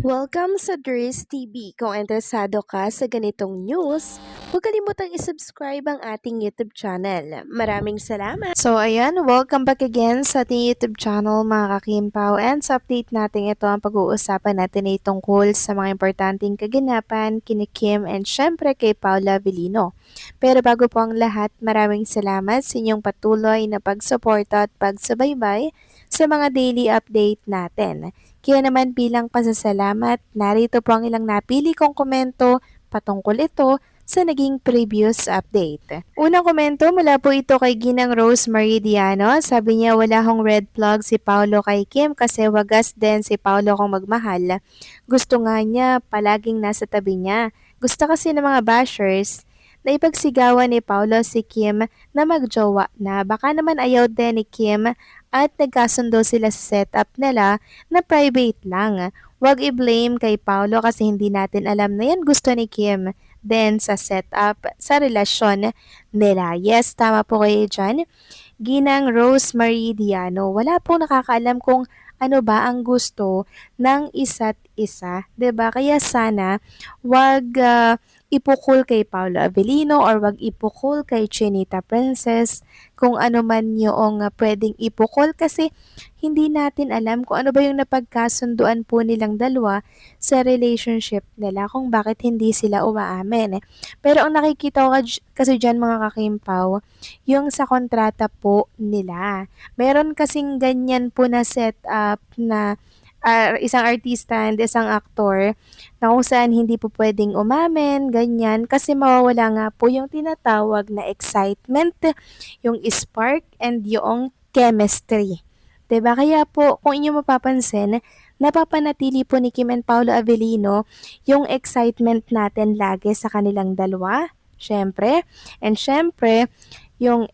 Welcome sa Dries TV. Kung interesado ka sa ganitong news, huwag kalimutang isubscribe ang ating YouTube channel. Maraming salamat! So ayan, welcome back again sa ating YouTube channel mga kakimpaw. And sa update natin ito ang pag-uusapan natin ay tungkol sa mga importanteng kaganapan kini Kim and syempre kay Paula Avellino. Pero bago po ang lahat, maraming salamat sa inyong patuloy na pagsuporta at pagsubaybay sa mga daily update natin. Kaya naman bilang pasasalamat, narito po ang ilang napili kong komento patungkol ito sa naging previous update. Unang komento mula po ito kay Ginang Rose Maridiano. Sabi niya wala hong red flag si Paolo kay Kim kasi wagas din si Paolo kung magmahal. Gusto nga niya palaging nasa tabi niya. Gusto kasi ng mga bashers na ipagsigawan ni Paolo si Kim na magjowa na. Baka naman ayaw din ni Kim at nagkasundo sila sa setup nila na private lang. Huwag i-blame kay Paolo kasi hindi natin alam na yan gusto ni Kim. Then sa setup, sa relasyon nila. Yes, tama po kayo dyan. Ginang Rosemary Diano, wala pong nakakaalam kung ano ba ang gusto ng isa't isa, 'di ba? Kaya sana wag ipukol kay Paolo Avellino or wag ipukol kay Chinita Princess kung ano man yung pwedeng ipukol kasi hindi natin alam kung ano ba yung napagkasunduan po nilang dalawa sa relationship nila kung bakit hindi sila umaamin. Pero ang nakikita ko kasi dyan mga kakimpaw, yung sa kontrata po nila. Meron kasing ganyan po na setup na isang artista and isang aktor na kung saan hindi po pwedeng umamin, ganyan, kasi mawawala nga po yung tinatawag na excitement, yung spark, and yung chemistry. 'Di ba? Kaya po, kung inyo mapapansin, napapanatili po ni Kim and Paolo Avellino yung excitement natin lagi sa kanilang dalawa, syempre. And syempre, yung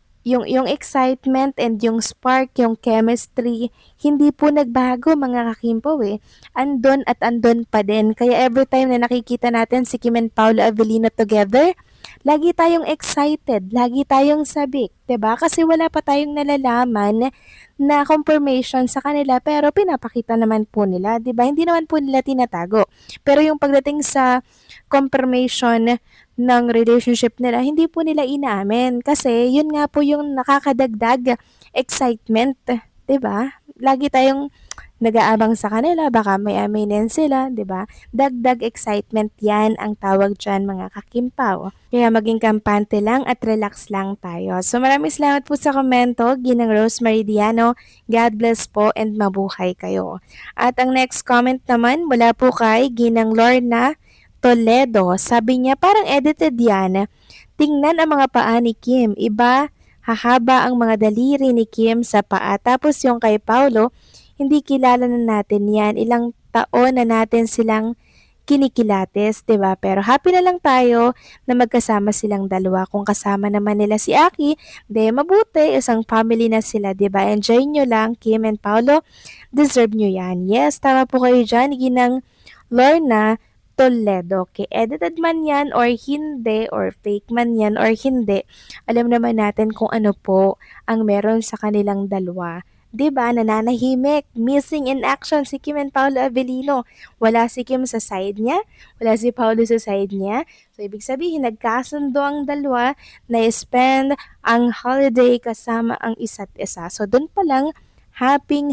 excitement and yung spark, yung chemistry, hindi po nagbago mga kakimpo eh. Andon at andon pa din. Kaya every time na nakikita natin si Kim and Paolo Avellino together, lagi tayong excited, lagi tayong sabik, 'di ba? Kasi wala pa tayong nalalaman na confirmation sa kanila pero pinapakita naman po nila, 'di ba? Hindi naman po nila tinatago. Pero yung pagdating sa confirmation ng relationship nila, hindi po nila inaamin kasi yun nga po yung nakakadagdag excitement, 'di ba? Lagi tayong nag-aabang sa kanila, baka may aminin sila, 'di ba? Dagdag excitement 'yan ang tawag diyan mga kakimpaw. Kaya maging kampante lang at relax lang tayo. So maraming salamat po sa komento, Ginang Rose Maridiano. God bless po and mabuhay kayo. At ang next comment naman mula po kay Ginang Lorna Toledo. Sabi niya parang edited yan. Tingnan ang mga paa ni Kim. Iba, hahaba ang mga daliri ni Kim sa paa. Tapos yung kay Paulo, hindi kilala na natin yan. Ilang taon na natin silang kinikilates, 'di ba? Pero happy na lang tayo na magkasama silang dalawa. Kung kasama naman nila si Aki, de mabuti, isang family na sila, 'di ba? Enjoy nyo lang, Kim and Paulo. Deserve nyo yan. Yes, tama po kayo dyan. Ginang Lorna Toledo. Okay, edited man yan or hindi, or fake man yan or hindi, alam naman natin kung ano po ang meron sa kanilang dalawa. 'Di ba? Nananahimik, missing in action si Kim and Paolo Avellino. Wala si Kim sa side niya, wala si Paolo sa side niya. So, ibig sabihin, nagkasundo ang dalawa na spend ang holiday kasama ang isa't isa. So, doon pa lang, happy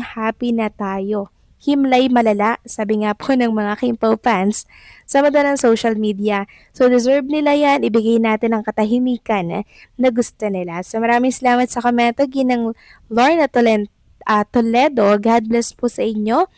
na tayo. Himlay malala, sabi nga po ng mga Kimpaw fans sa madalang social media. So deserve nila yan, ibigay natin ang katahimikan na gusto nila. So maraming salamat sa komento, Ginang Lorna Toledo. God bless po sa inyo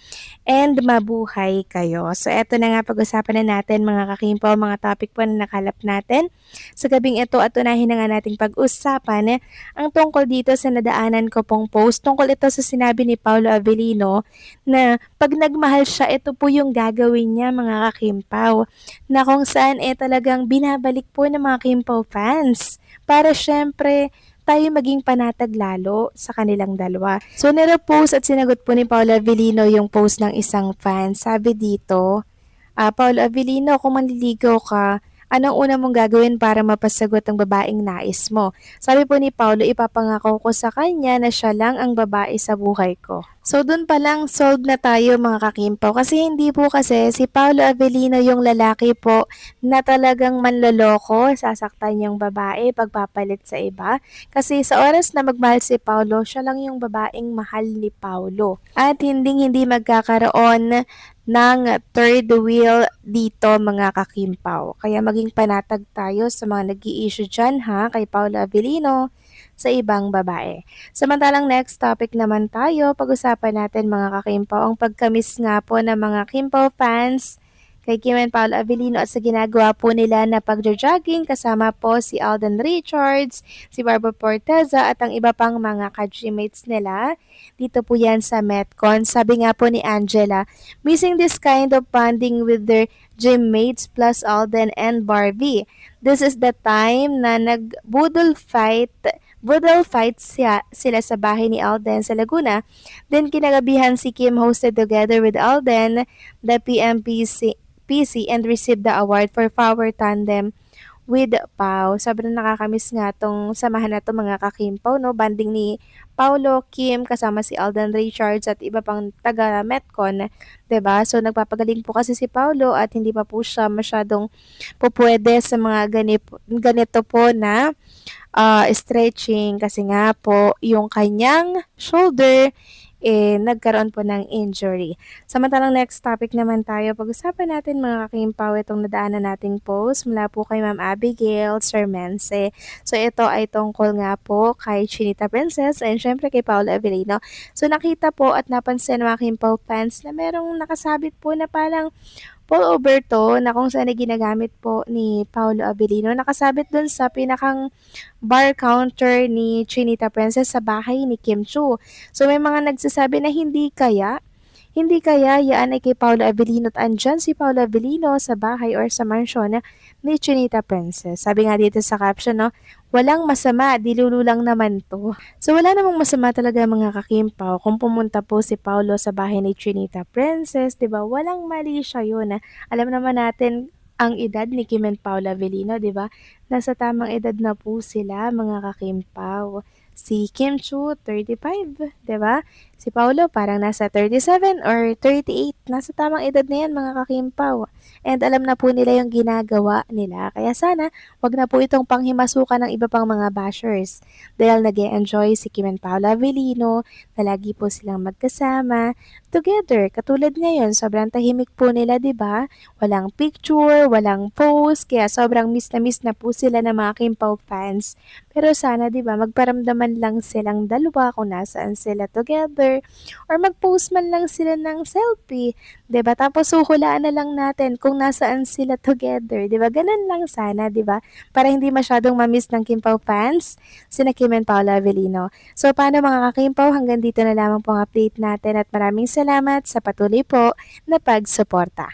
and mabuhay kayo. So eto na nga pag-usapan na natin mga kakimpaw, mga topic po na nakalap natin. Sa gabing ito at unahin na nga nating pag-usapan ang tungkol dito sa nadaanan ko pong post. Tungkol ito sa sinabi ni Paolo Avellino na pag nagmahal siya, ito po yung gagawin niya mga kakimpaw. Na kung saan talagang binabalik po ng mga kimpaw fans para syempre tayo maging panatag lalo sa kanilang dalawa. So, nire-post at sinagot po ni Paolo Avellino yung post ng isang fan. Sabi dito, Paolo Avellino, kung manliligaw ka, Anong una mong gagawin para mapasagot ang babaeng nais mo? Sabi po ni Paulo, ipapangako ko sa kanya na siya lang ang babae sa buhay ko. So dun pa lang solved na tayo mga kakimpaw kasi hindi po kasi si Paulo Avellino yung lalaki po na talagang manloloko, sasaktan yung babae, pagpapalit sa iba. Kasi sa oras na magmahal si Paulo, siya lang yung babaeng mahal ni Paulo. At hindi magkakaroon ng third wheel dito mga kakimpaw. Kaya maging panatag tayo sa mga nag-i-issue dyan ha kay Paulo Avellino sa ibang babae. Samantalang next topic naman tayo, pag-usapan natin mga kakimpaw, ang pagkamis nga po ng mga Kimpaw fans kay Kim and Paolo Avellino at sa ginagawa po nila na pagjo-jogging kasama po si Alden Richards, si Barbara Forteza at ang iba pang mga ka-gmates nila. Dito po yan sa Metcon. Sabi nga po ni Angela, missing this kind of bonding with their gymmates plus Alden and Barbie. This is the time na Budol fight sila sa bahay ni Alden sa Laguna. Then kinagabihan si Kim hosted together with Alden the PC and received the award for power tandem with Pau. Sobrang nakakamiss nga tong samahan na to mga kakimpaw, no? Banding ni Paulo, Kim, kasama si Alden Richards at iba pang taga Metcon, 'di ba? So nagpapagaling po kasi si Paulo at hindi pa po siya masyadong pupwede sa mga ganito po na stretching kasi nga po yung kanyang shoulder nagkaroon po ng injury. Samantalang next topic naman tayo, pag-usapan natin mga kakimpaw itong nadaanan nating post mula po kay Ma'am Abigail Sermense. So ito ay tungkol nga po kay Chinita Princess and syempre kay Paolo Avellino. So nakita po at napansin mga kakimpaw fans na merong nakasabit po na parang pullover to na kung saan ay ginagamit po ni Paolo Avellino. Nakasabit dun sa pinakang bar counter ni Chinita Princess sa bahay ni Kim Chu. So may mga nagsasabi na hindi kaya yaan ay kay Paolo Avellino at andyan si Paolo Avellino sa bahay or sa mansyon ni Chinita Princess. Sabi nga dito sa caption, no, walang masama, dilulu lang naman to. So wala namang masama talaga mga kakimpaw kung pumunta po si Paolo sa bahay ni Chinita Princess, 'di ba? Walang mali siya 'yun. Alam naman natin ang edad ni Kim and Paolo Avellino, 'di ba? Nasa tamang edad na po sila mga kakimpaw. Si Kim Chu, 35, 'di ba? Si Paolo parang nasa 37 or 38. Nasa tamang edad na 'yan mga kakimpaw. And alam na po nila yung ginagawa nila. Kaya sana, wag na po itong panghimasukan ng iba pang mga bashers. Dahil nag-e-enjoy si Kim and Paolo Avellino, na lagi po silang magkasama, together. Katulad ngayon, sobrang tahimik po nila, 'di ba? Walang picture, walang post, kaya sobrang miss na po sila ng mga Kimpaw fans. Pero sana, 'di ba, magparamdaman lang silang dalawa kung nasaan sila together or mag-post man lang sila ng selfie, 'di ba? Tapos huhulaan na lang natin kung nasaan sila together, 'di ba? Ganun lang sana, 'di ba? Para hindi masyadong ma-miss ng Kimpaw fans sina Kim and Paolo Avellino. So paano mga kakimpaw, hanggang dito na lamang po ang update natin at maraming salamat sa patuloy po na pagsuporta.